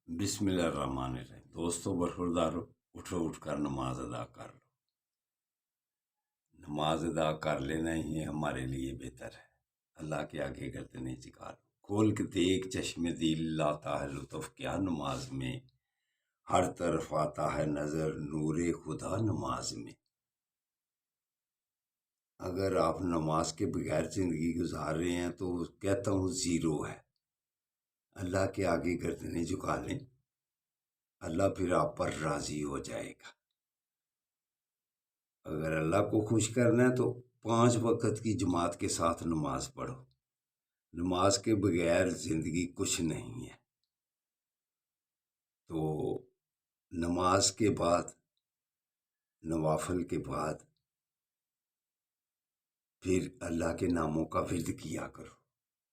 بسم اللہ الرحمن الرحیم۔ دوستو برخوردارو، اٹھو، اٹھ کر نماز ادا کر لو۔ نماز ادا کر لینا ہی ہمارے لیے بہتر ہے۔ اللہ کے آگے گردنیں جھکا لو، کھول کے دیکھ چشم دل لاتا ہے لطف کیا نماز میں، ہر طرف آتا ہے نظر نور خدا نماز میں۔ اگر آپ نماز کے بغیر زندگی گزار رہے ہیں تو کہتا ہوں زیرو ہے۔ اللہ کے آگے گردنیں جھکا لیں، اللہ پھر آپ پر راضی ہو جائے گا۔ اگر اللہ کو خوش کرنا ہے تو 5 وقت کی جماعت کے ساتھ نماز پڑھو۔ نماز کے بغیر زندگی کچھ نہیں ہے۔ تو نماز کے بعد، نوافل کے بعد پھر اللہ کے ناموں کا ورد کیا کرو،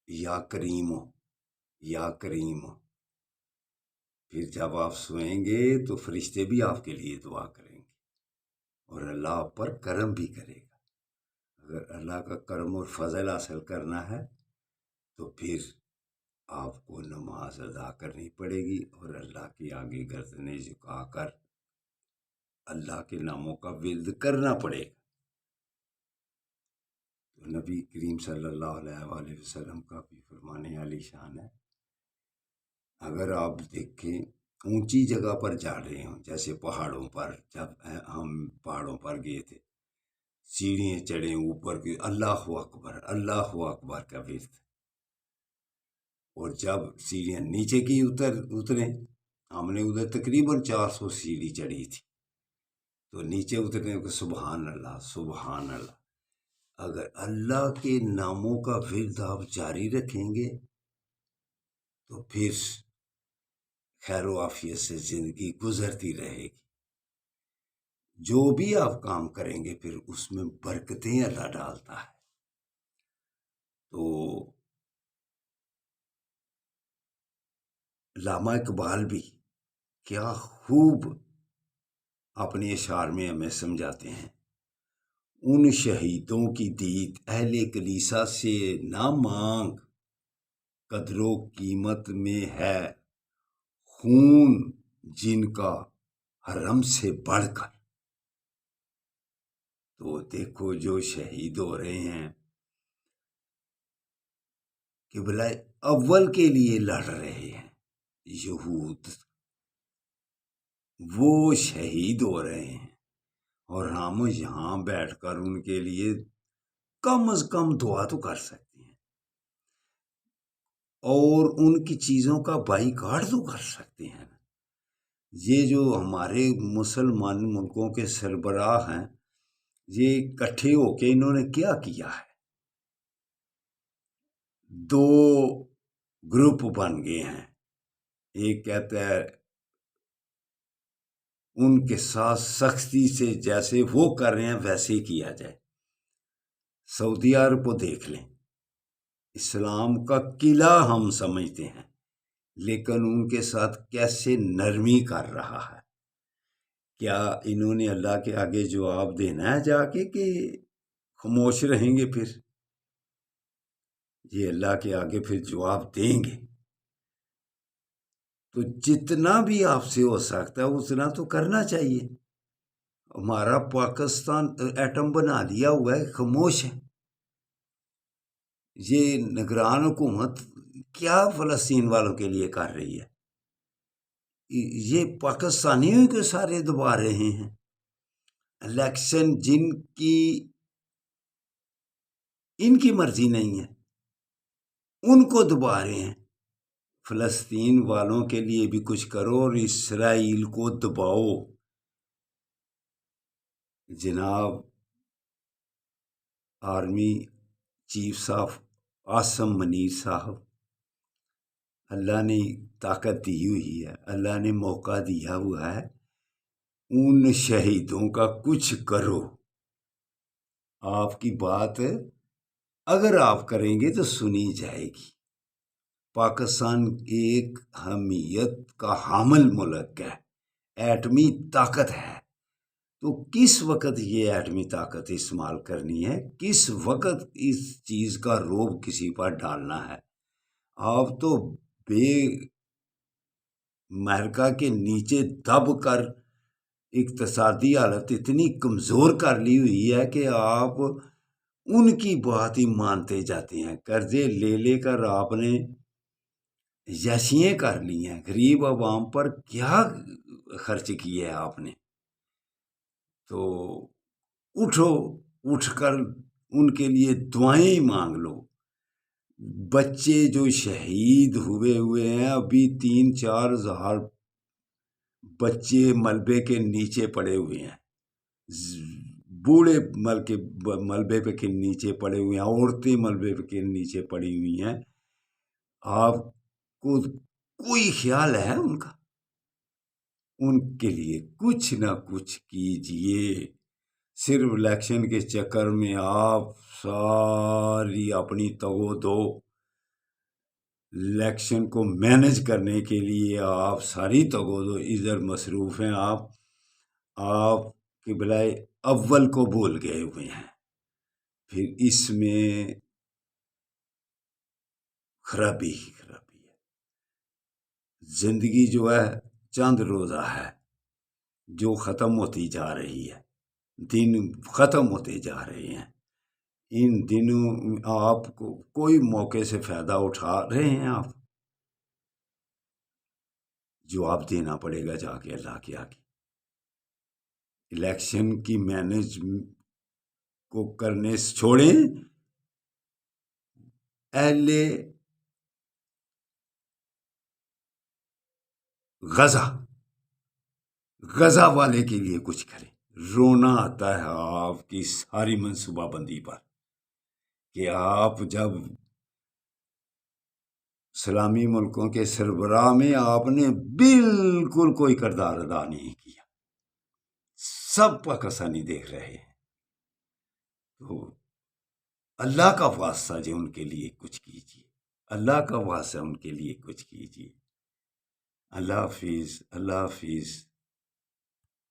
یا کریم ہو، یا کریم ہو۔ پھر جب آپ سوئیں گے تو فرشتے بھی آپ کے لیے دعا کریں گے اور اللہ آپ پر کرم بھی کرے گا۔ اگر اللہ کا کرم اور فضل حاصل کرنا ہے تو پھر آپ کو نماز ادا کرنی پڑے گی اور اللہ کے آگے گردنیں جھکا کر اللہ کے ناموں کا ورد کرنا پڑے گا۔ تو نبی کریم صلی اللہ علیہ وآلہ وسلم کا بھی فرمانے عالی شان ہے، اگر آپ دیکھیں اونچی جگہ پر جا رہے ہوں، جیسے پہاڑوں پر، جب ہم پہاڑوں پر گئے تھے، سیڑھیاں چڑھیں اوپر کی، اللہ اکبر اللہ اکبر کا ورد، اور جب سیڑھیاں نیچے کی اتریں، ہم نے ادھر تقریباً 400 سیڑھی چڑھی تھی، تو نیچے اترنے کو سبحان اللہ سبحان اللہ۔ اگر اللہ کے ناموں کا ورد آپ جاری رکھیں گے تو پھر خیر و عافیت سے زندگی گزرتی رہے گی۔ جو بھی آپ کام کریں گے پھر اس میں برکتیں اللہ ڈالتا ہے۔ تو علامہ اقبال بھی کیا خوب اپنے اشعار میں ہمیں سمجھاتے ہیں، ان شہیدوں کی دید اہل کلیسا سے نہ مانگ، قدر و قیمت میں ہے خون جن کا حرم سے بڑھ کر۔ تو دیکھو جو شہید ہو رہے ہیں کہ بلائے اول کے لیے لڑ رہے ہیں، یہود وہ شہید ہو رہے ہیں، اور ہم یہاں بیٹھ کر ان کے لیے کم از کم دعا تو کر سکتے ہیں، اور ان کی چیزوں کا بائی کاٹ تو کر سکتے ہیں۔ یہ جو ہمارے مسلمان ملکوں کے سربراہ ہیں، یہ اکٹھے ہو کے انہوں نے کیا کیا ہے، 2 گروپ بن گئے ہیں۔ ایک کہتا ہے ان کے ساتھ سختی سے جیسے وہ کر رہے ہیں ویسے ہی کیا جائے۔ سعودی عرب کو دیکھ لیں، اسلام کا قلعہ ہم سمجھتے ہیں، لیکن ان کے ساتھ کیسے نرمی کر رہا ہے۔ کیا انہوں نے اللہ کے آگے جواب دینا ہے جا کے کہ خاموش رہیں گے؟ پھر یہ اللہ کے آگے پھر جواب دیں گے۔ تو جتنا بھی آپ سے ہو سکتا ہے اتنا تو کرنا چاہیے۔ ہمارا پاکستان ایٹم بنا لیا ہوا ہے، خاموش ہے۔ یہ نگران حکومت کیا فلسطین والوں کے لیے کر رہی ہے؟ یہ پاکستانیوں کے سارے دبا رہے ہیں۔ الیکشن جن کی ان کی مرضی نہیں ہے ان کو دبا رہے ہیں۔ فلسطین والوں کے لیے بھی کچھ کرو اور اسرائیل کو دباؤ۔ جناب آرمی چیف صاحب عاصم منیر صاحب، اللہ نے طاقت دی ہوئی ہے، اللہ نے موقع دیا ہوا ہے، ان شہیدوں کا کچھ کرو۔ آپ کی بات اگر آپ کریں گے تو سنی جائے گی۔ پاکستان ایک اہمیت کا حامل ملک ہے، ایٹمی طاقت ہے، تو کس وقت یہ ایٹمی طاقت استعمال کرنی ہے، کس وقت اس چیز کا روب کسی پر ڈالنا ہے۔ آپ تو بے امریکہ کے نیچے دب کر اقتصادی حالت اتنی کمزور کر لی ہوئی ہے کہ آپ ان کی بات ہی مانتے جاتے ہیں. قرضے لے لے کر آپ نے یشیاں کر لی ہیں. غریب عوام پر کیا خرچ کیا ہے آپ نے؟ تو اٹھو، اٹھ کر ان کے لیے دعائیں مانگ لو. بچے جو شہید ہوئے ہیں، ابھی 3-4 ہزار بچے ملبے کے نیچے پڑے ہوئے ہیں، بوڑھے ملبے پہ کے نیچے پڑے ہوئے ہیں، عورتیں ملبے کے نیچے پڑی ہوئی ہیں. آپ کو کوئی خیال ہے ان کا؟ ان کے لیے کچھ نہ کچھ کیجئے. صرف الیکشن کے چکر میں آپ ساری اپنی دو الیکشن کو مینج کرنے کے لیے آپ ساری دو ادھر مصروف ہیں. آپ کے بلائے اول کو بھول گئے ہوئے ہیں. پھر اس میں خرابی ہی خرابی ہے. زندگی جو ہے چند روزہ ہے جو ختم ہوتی جا رہی ہے. دن ختم ہوتے جا رہے ہیں. ان دنوں آپ کو کوئی موقع سے فائدہ اٹھا رہے ہیں آپ؟ جو آپ دینا پڑے گا جا کے اللہ کے آگے. الیکشن کی مینج کو کرنے سے چھوڑیں. اہل غزہ والے کے لیے کچھ کریں. رونا آتا ہے آپ کی ساری منصوبہ بندی پر کہ آپ جب اسلامی ملکوں کے سربراہ میں آپ نے بالکل کوئی کردار ادا نہیں کیا. سب پاکستانی دیکھ رہے ہیں. تو اللہ کا واسطہ جو ان کے لیے کچھ کیجیے. اللہ کا واسطہ ان کے لیے کچھ کیجیے. اللہ حافظ. اللہ حافظ.